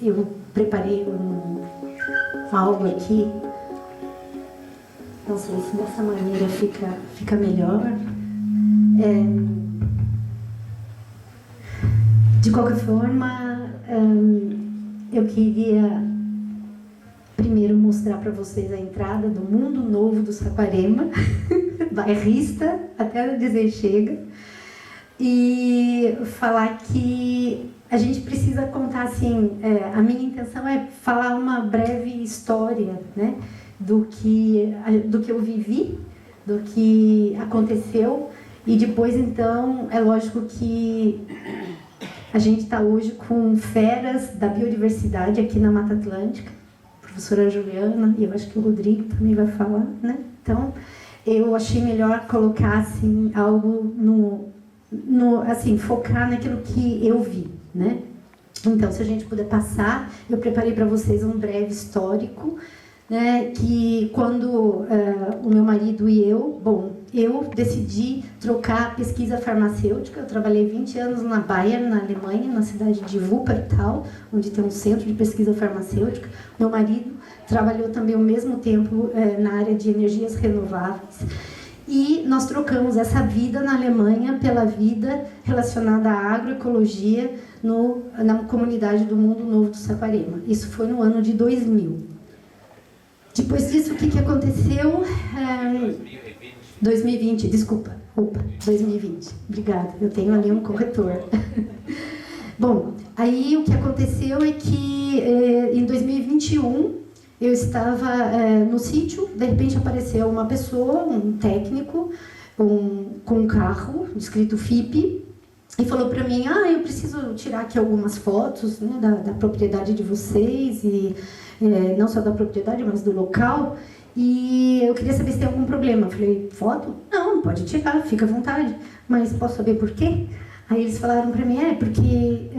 Eu preparei algo aqui. Não sei se dessa maneira fica melhor. De qualquer forma, eu queria primeiro mostrar para vocês a entrada do mundo novo do Saquarema, bairrista, até dizer chega, e falar que a gente precisa contar, assim, a minha intenção é falar uma breve história, né, do que eu vivi, do que aconteceu, e depois, então, é lógico que a gente está hoje com feras da biodiversidade aqui na Mata Atlântica, a professora Juliana, e eu acho que o Rodrigo também vai falar, né? Então, eu achei melhor colocar, assim, algo assim, focar naquilo que eu vi, né? Então, se a gente puder passar, eu preparei para vocês um breve histórico, né, que quando o meu marido e eu decidi trocar a pesquisa farmacêutica. Eu trabalhei 20 anos na Bayern, na Alemanha, na cidade de Wuppertal, onde tem um centro de pesquisa farmacêutica. Meu marido trabalhou também ao mesmo tempo na área de energias renováveis. E nós trocamos essa vida na Alemanha pela vida relacionada à agroecologia na comunidade do Mundo Novo do Saquarema. Isso foi no ano de 2000. Depois disso, o que aconteceu? 2020, desculpa. 2020. Obrigada, eu tenho ali um corretor. Bom, aí o que aconteceu é que em 2021 eu estava no sítio, de repente apareceu uma pessoa, um técnico, com um carro escrito FIP, e falou para mim: eu preciso tirar aqui algumas fotos, né, da propriedade de vocês, e não só da propriedade, mas do local, e eu queria saber se tem algum problema. Eu falei: foto? Não, pode tirar, fica à vontade, mas posso saber por quê? Aí eles falaram para mim: porque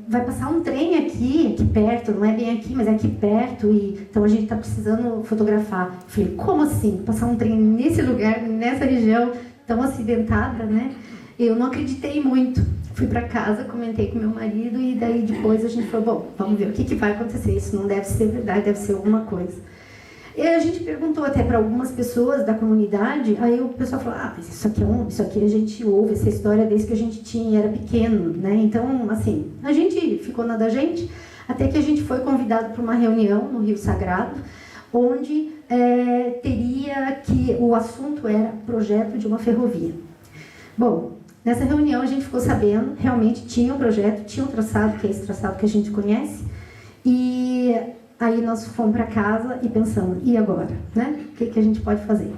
vai passar um trem aqui perto, não é bem aqui, mas é aqui perto, e então a gente está precisando fotografar. Eu falei: como assim? Passar um trem nesse lugar, nessa região tão acidentada, né? Eu não acreditei muito. Fui para casa, comentei com meu marido, e daí depois a gente falou: bom, vamos ver o que vai acontecer. Isso não deve ser verdade, deve ser alguma coisa. E a gente perguntou até para algumas pessoas da comunidade, aí o pessoal falou: mas isso aqui a gente ouve essa história desde que a gente era pequeno, né? Então, assim, a gente ficou na da gente, até que a gente foi convidado para uma reunião no Rio Sagrado, onde o assunto era projeto de uma ferrovia. Bom, nessa reunião a gente ficou sabendo, realmente tinha um projeto, tinha um traçado, que é esse traçado que a gente conhece, e aí nós fomos para casa e pensamos: e agora, né? O que a gente pode fazer?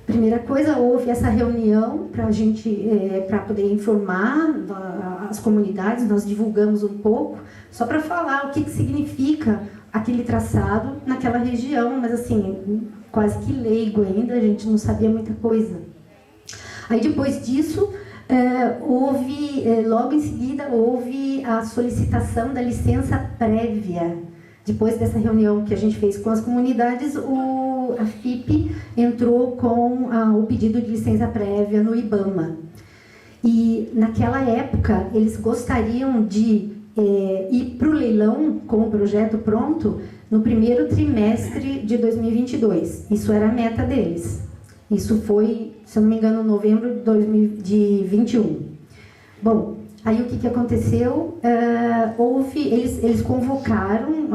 Primeira coisa, houve essa reunião para a gente, para poder informar as comunidades. Nós divulgamos um pouco, só para falar o que significa aquele traçado naquela região, mas assim, quase que leigo ainda, a gente não sabia muita coisa. Aí depois disso, logo em seguida, houve a solicitação da licença prévia. Depois dessa reunião que a gente fez com as comunidades, a FIP entrou com o pedido de licença prévia no IBAMA. E naquela época, eles gostariam de ir para o leilão com o projeto pronto no primeiro trimestre de 2022. Isso era a meta deles. Isso foi, se eu não me engano, novembro de 2021. Bom, aí o que aconteceu? Eles convocaram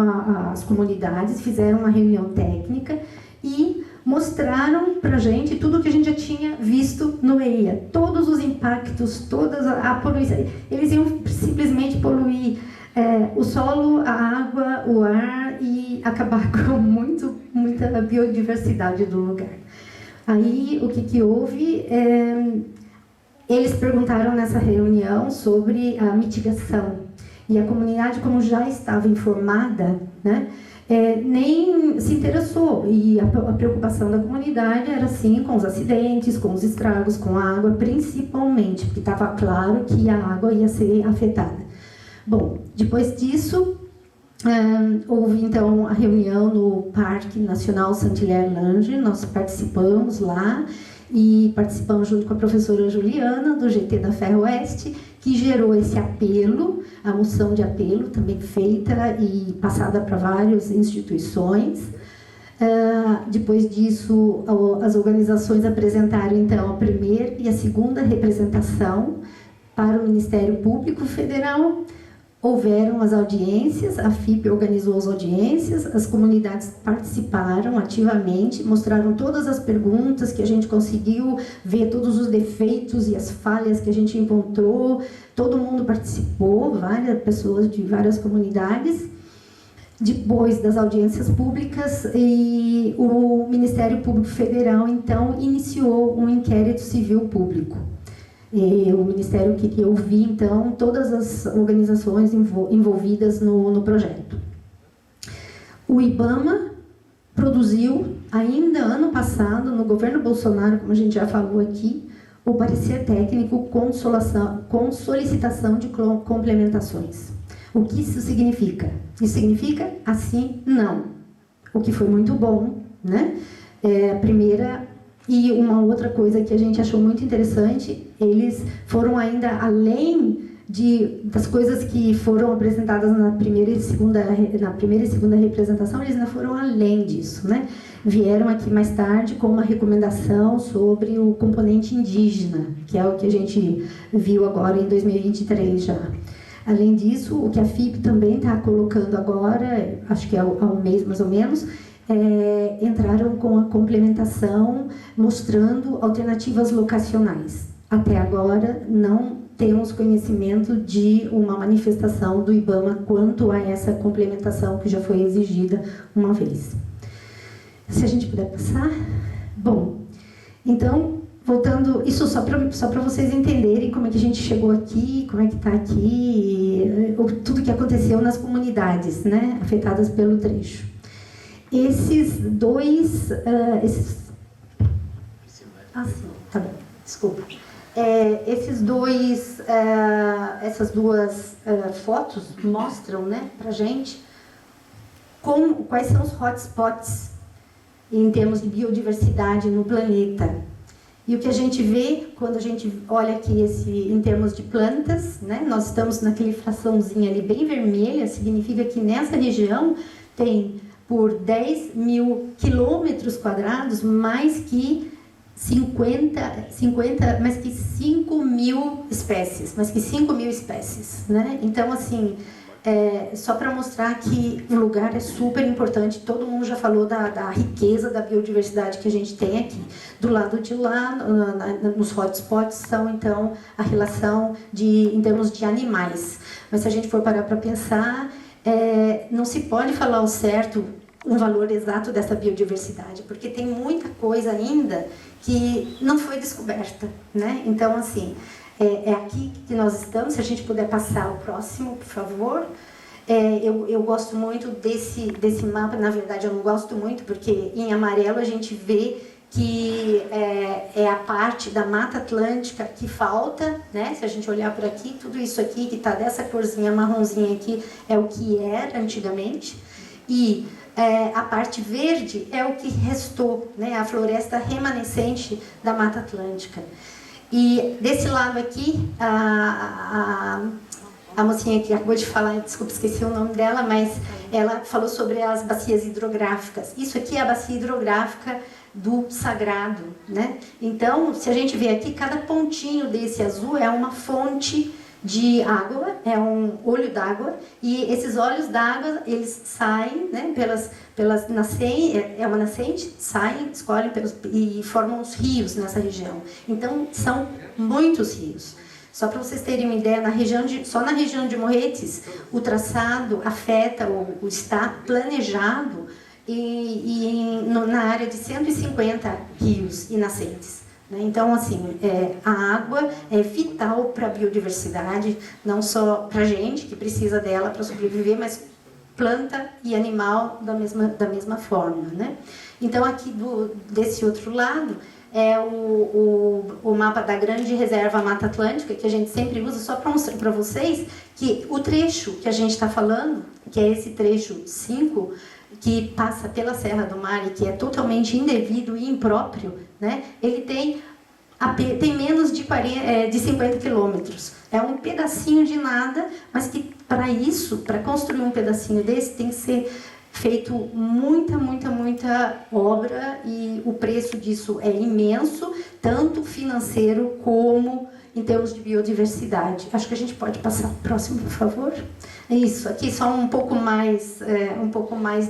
as comunidades, fizeram uma reunião técnica e mostraram para a gente tudo que a gente já tinha visto no EIA. Todos os impactos, toda a poluição. Eles iam simplesmente poluir o solo, a água, o ar e acabar com muita biodiversidade do lugar. Aí, o que houve? Eles perguntaram nessa reunião sobre a mitigação. E a comunidade, como já estava informada, né, nem se interessou. E a preocupação da comunidade era, sim, com os acidentes, com os estragos, com a água, principalmente, porque estava claro que a água ia ser afetada. Bom, depois disso, houve então a reunião no Parque Nacional Saint-Hilaire-Lange. Nós participamos lá e participamos junto com a professora Juliana, do GT da Ferroeste, que gerou esse apelo, a moção de apelo, também feita e passada para várias instituições. Depois disso, as organizações apresentaram, então, a primeira e a segunda representação para o Ministério Público Federal. Houveram as audiências, a FIP organizou as audiências, as comunidades participaram ativamente, mostraram todas as perguntas que a gente conseguiu ver, todos os defeitos e as falhas que a gente encontrou, todo mundo participou, várias pessoas de várias comunidades. Depois das audiências públicas, e o Ministério Público Federal, então, iniciou um inquérito civil público. E o Ministério queria ouvir, então, todas as organizações envolvidas no projeto. O IBAMA produziu, ainda ano passado, no governo Bolsonaro, como a gente já falou aqui, o parecer técnico com solicitação de complementações. O que isso significa? Isso significa assim, não. O que foi muito bom, né? A primeira... E uma outra coisa que a gente achou muito interessante, eles foram ainda além das coisas que foram apresentadas na primeira e segunda representação, eles ainda foram além disso, né? Vieram aqui mais tarde com uma recomendação sobre o componente indígena, que é o que a gente viu agora em 2023 já. Além disso, o que a FIP também está colocando agora, acho que há um mês mais ou menos, entraram com a complementação mostrando alternativas locacionais. Até agora não temos conhecimento de uma manifestação do IBAMA quanto a essa complementação que já foi exigida uma vez. Se a gente puder passar. Bom, então, voltando, isso só para vocês entenderem como é que a gente chegou aqui, como é que está aqui, tudo que aconteceu nas comunidades, né, afetadas pelo trecho. Esses dois... tá bom, desculpa. Essas duas fotos mostram, né, para a gente quais são os hotspots em termos de biodiversidade no planeta. E o que a gente vê quando a gente olha aqui em termos de plantas, né, nós estamos naquele fraçãozinho ali bem vermelha, significa que nessa região tem... por 10 mil quilômetros quadrados, mais que 5 mil espécies, né? Então, assim, só para mostrar que o lugar é super importante, todo mundo já falou da riqueza da biodiversidade que a gente tem aqui. Do lado de lá, nos hotspots, são, então, a relação em termos de animais. Mas se a gente for parar para pensar... não se pode falar ao certo um valor exato dessa biodiversidade, porque tem muita coisa ainda que não foi descoberta, né? Então, assim, é aqui que nós estamos. Se a gente puder passar o próximo, por favor. Eu gosto muito desse mapa. Na verdade, eu não gosto muito, porque em amarelo a gente vê que é a parte da Mata Atlântica que falta, né? Se a gente olhar por aqui, tudo isso aqui que está dessa corzinha marronzinha aqui é o que era antigamente, e a parte verde é o que restou, né? A floresta remanescente da Mata Atlântica. E desse lado aqui, a mocinha que acabou de falar, desculpa, esqueci o nome dela, mas ela falou sobre as bacias hidrográficas. Isso aqui é a bacia hidrográfica do Sagrado, né? Então, se a gente vê aqui, cada pontinho desse azul é uma fonte de água, é um olho d'água, e esses olhos d'água, eles saem, né, é uma nascente, saem, escolhem e formam os rios nessa região. Então, são muitos rios. Só para vocês terem uma ideia, só na região de Morretes, o traçado afeta ou está planejado na área de 150 rios e nascentes. Então, assim, a água é vital para a biodiversidade, não só para a gente, que precisa dela para sobreviver, mas planta e animal da mesma forma, né? Então, aqui desse outro lado, é o mapa da Grande Reserva Mata Atlântica, que a gente sempre usa, só para mostrar para vocês que o trecho que a gente está falando, que é esse trecho 5, que passa pela Serra do Mar e que é totalmente indevido e impróprio, né? Ele tem tem menos de 50 quilômetros. É um pedacinho de nada, mas que para isso, para construir um pedacinho desse, tem que ser feito muita obra, e o preço disso é imenso, tanto financeiro como em termos de biodiversidade. Acho que a gente pode passar para o próximo, por favor. Isso, aqui só um pouco mais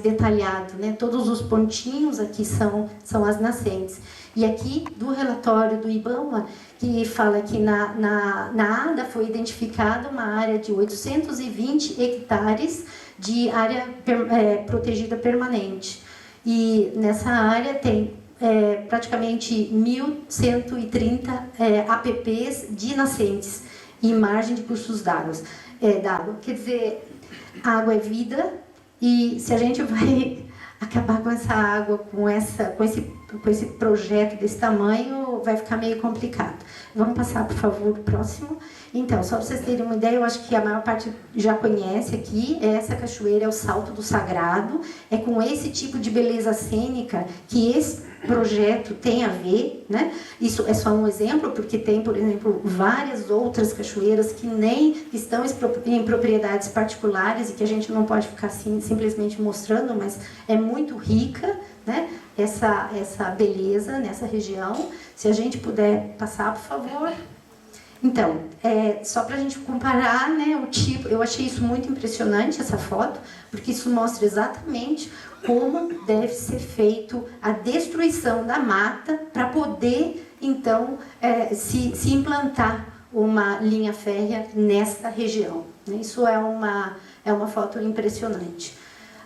detalhado, né? Todos os pontinhos aqui são as nascentes. E aqui, do relatório do IBAMA, que fala que na ADA foi identificada uma área de 820 hectares de área protegida permanente. E nessa área tem praticamente 1.130 APPs de nascentes e margem de cursos d'água. Quer dizer, a água é vida, e se a gente vai acabar com essa água, com esse projeto desse tamanho, vai ficar meio complicado. Vamos passar, por favor, para o próximo. Então, só para vocês terem uma ideia, eu acho que a maior parte já conhece aqui, essa cachoeira é o Salto do Sagrado, é com esse tipo de beleza cênica que esse projeto tem a ver, né? Isso é só um exemplo, porque tem, por exemplo, várias outras cachoeiras que estão em propriedades particulares e que a gente não pode ficar assim, simplesmente mostrando, mas é muito rica, né? Essa beleza nessa região. Se a gente puder passar, por favor. Então, só para a gente comparar, né, o tipo, eu achei isso muito impressionante, essa foto, porque isso mostra exatamente como deve ser feito a destruição da mata para poder, então, se implantar uma linha férrea nessa região. Isso é uma foto impressionante.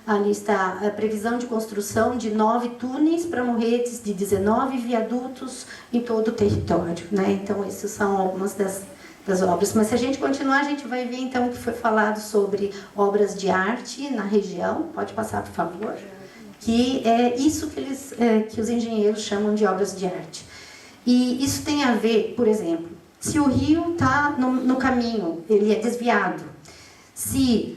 Ali está a previsão de construção de 9 túneis para morretes, de 19 viadutos em todo o território, né? Então, essas são algumas das obras. Mas se a gente continuar, a gente vai ver então que foi falado sobre obras de arte na região. Pode passar, por favor. Que é isso que os engenheiros chamam de obras de arte. E isso tem a ver, por exemplo, se o rio está no caminho, ele é desviado. Se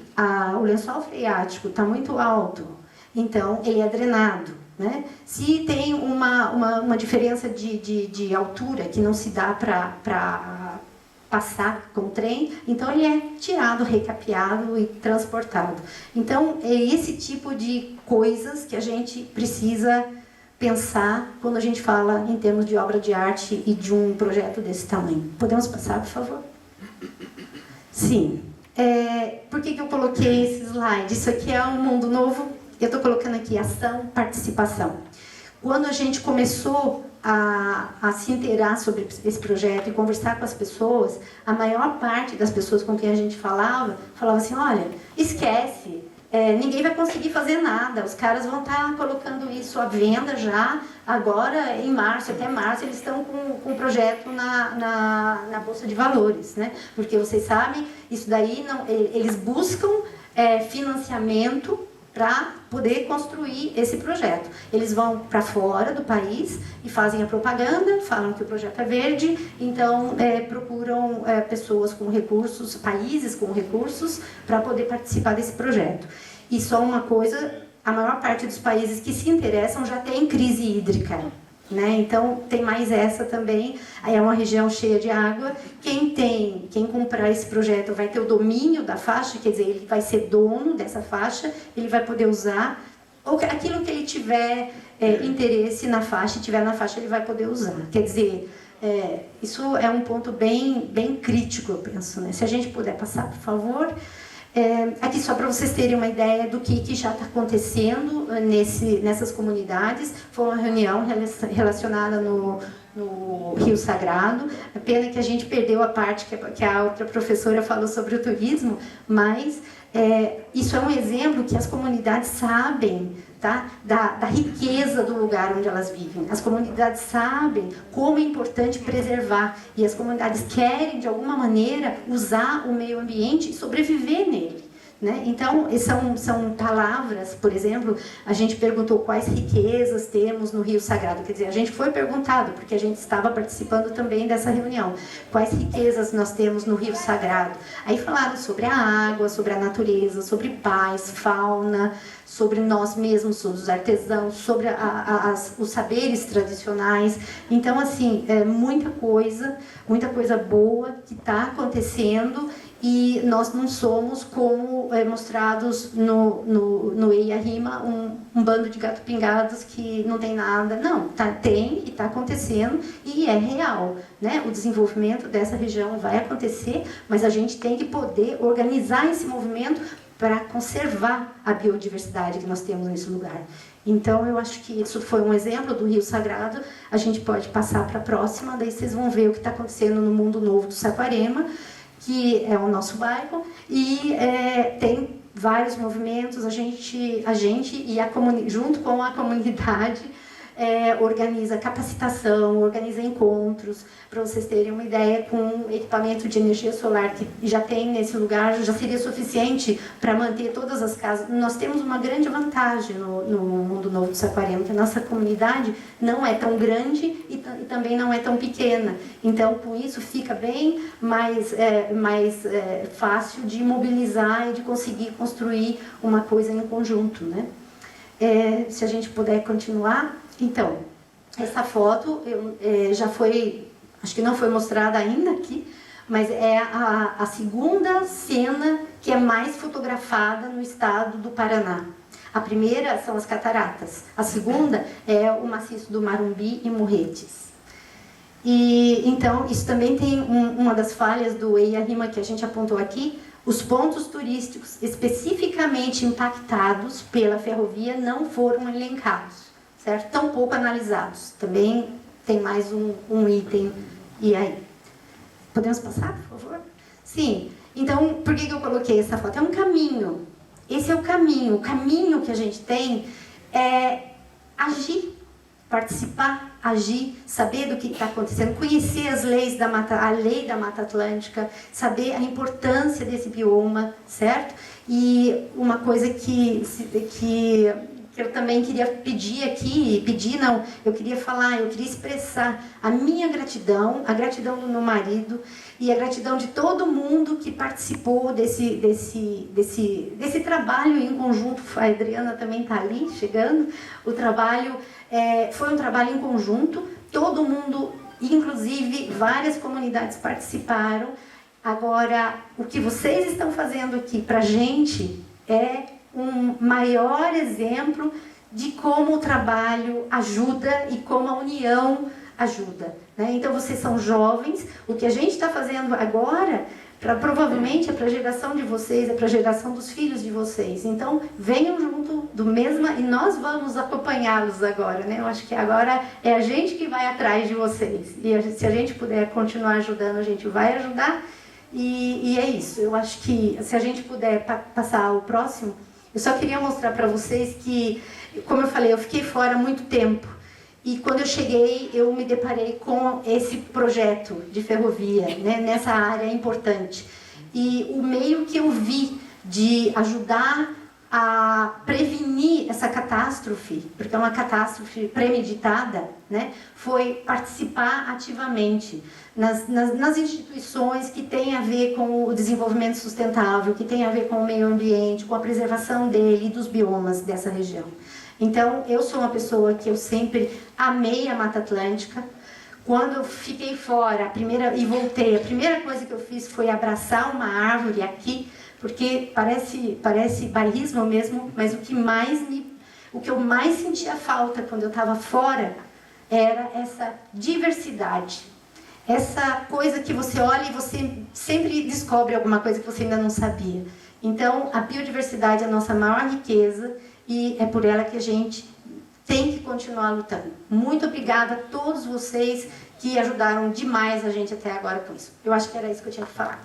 o lençol freático está muito alto, então ele é drenado, né? Se tem uma diferença de altura que não se dá para passar com o trem, então ele é tirado, recapeado e transportado. Então é esse tipo de coisas que a gente precisa pensar quando a gente fala em termos de obra de arte e de um projeto desse tamanho. Podemos passar, por favor? Sim. Por que eu coloquei esse slide? Isso aqui é um mundo novo. Eu estou colocando aqui ação, participação. Quando a gente começou a se inteirar sobre esse projeto e conversar com as pessoas, a maior parte das pessoas com quem a gente falava assim, olha, esquece, ninguém vai conseguir fazer nada, os caras vão estar colocando isso à venda já, agora em março, até março, eles estão com um projeto na Bolsa de Valores, né? Porque vocês sabem, isso daí, eles buscam financiamento para poder construir esse projeto. Eles vão para fora do país e fazem a propaganda, falam que o projeto é verde, então procuram pessoas com recursos, países com recursos, para poder participar desse projeto. E só uma coisa, a maior parte dos países que se interessam já tem crise hídrica, né? Então tem mais essa também. Aí é uma região cheia de água. Quem comprar esse projeto vai ter o domínio da faixa, quer dizer, ele vai ser dono dessa faixa, ele vai poder usar aquilo que ele tiver interesse na faixa, e tiver na faixa, ele vai poder usar. Quer dizer, isso é um ponto bem crítico, eu penso, né? Se a gente puder passar, por favor. Aqui só para vocês terem uma ideia do que já está acontecendo nessas comunidades. Foi uma reunião relacionada no Rio Sagrado. A pena que a gente perdeu a parte que a outra professora falou sobre o turismo, mas isso é um exemplo que as comunidades sabem, tá? Da riqueza do lugar onde elas vivem. As comunidades sabem como é importante preservar, e as comunidades querem, de alguma maneira, usar o meio ambiente e sobreviver nele. né? Então, são palavras, por exemplo, a gente perguntou quais riquezas temos no Rio Sagrado. Quer dizer, a gente foi perguntado, porque a gente estava participando também dessa reunião. Quais riquezas nós temos no Rio Sagrado? Aí falaram sobre a água, sobre a natureza, sobre paz, fauna, sobre nós mesmos, sobre os artesãos, sobre os saberes tradicionais. Então, assim, muita coisa boa que está acontecendo, e nós não somos como mostrados no Ei a Rima, um bando de gato pingados que não tem nada. Não, tem e está acontecendo, e é real, né? O desenvolvimento dessa região vai acontecer, mas a gente tem que poder organizar esse movimento para conservar a biodiversidade que nós temos nesse lugar. Então, eu acho que isso foi um exemplo do Rio Sagrado. A gente pode passar para a próxima, daí vocês vão ver o que está acontecendo no Mundo Novo do Saquarema, que é o nosso bairro, e tem vários movimentos. A gente e junto com a comunidade, organiza capacitação, organiza encontros. Para vocês terem uma ideia, com equipamento de energia solar que já tem nesse lugar, já seria suficiente para manter todas as casas. Nós temos uma grande vantagem no Mundo Novo do Saquarema, que a nossa comunidade não é tão grande e também não é tão pequena. Então, com isso, fica bem mais fácil de mobilizar e de conseguir construir uma coisa em conjunto, né? Se a gente puder continuar. Então, essa foto já foi, acho que não foi mostrada ainda aqui, mas é a segunda cena que é mais fotografada no estado do Paraná. A primeira são as cataratas, a segunda é o maciço do Marumbi e Morretes. E então, isso também tem uma das falhas do Ei a Rima que a gente apontou aqui. Os pontos turísticos especificamente impactados pela ferrovia não foram elencados, certo? Tão pouco analisados. Também tem mais um item. E aí? Podemos passar, por favor? Sim. Então, por que eu coloquei essa foto? É um caminho. Esse é o caminho. O caminho que a gente tem é agir, participar, agir, saber do que está acontecendo, conhecer as leis a lei da Mata Atlântica, saber a importância desse bioma, certo? E uma coisa que eu também queria pedir aqui, eu queria falar, eu queria expressar a minha gratidão, a gratidão do meu marido e a gratidão de todo mundo que participou desse trabalho em conjunto. A Adriana também está ali, chegando. O trabalho foi um trabalho em conjunto, todo mundo, inclusive várias comunidades participaram. Agora, o que vocês estão fazendo aqui para a gente é um maior exemplo de como o trabalho ajuda e como a união ajuda, né? Então, vocês são jovens, o que a gente está fazendo agora, provavelmente é para a geração de vocês, é para a geração dos filhos de vocês. Então, venham junto e nós vamos acompanhá-los agora, né? Eu acho que agora é a gente que vai atrás de vocês. E se a gente puder continuar ajudando, a gente vai ajudar. E é isso. Eu acho que, se a gente puder passar o próximo, eu só queria mostrar para vocês que, como eu falei, eu fiquei fora há muito tempo. E quando eu cheguei, eu me deparei com esse projeto de ferrovia, né, nessa área importante. E o meio que eu vi de ajudar a prevenir essa catástrofe, porque é uma catástrofe premeditada, né, foi participar ativamente nas instituições que têm a ver com o desenvolvimento sustentável, que têm a ver com o meio ambiente, com a preservação dele e dos biomas dessa região. Então, eu sou uma pessoa que eu sempre amei a Mata Atlântica. Quando eu fiquei fora e voltei, a primeira coisa que eu fiz foi abraçar uma árvore aqui, porque parece bairrismo mesmo, mas o que eu mais sentia falta quando eu estava fora era essa diversidade. Essa coisa que você olha e você sempre descobre alguma coisa que você ainda não sabia. Então, a biodiversidade é a nossa maior riqueza e é por ela que a gente tem que continuar lutando. Muito obrigada a todos vocês que ajudaram demais a gente até agora com isso. Eu acho que era isso que eu tinha que falar.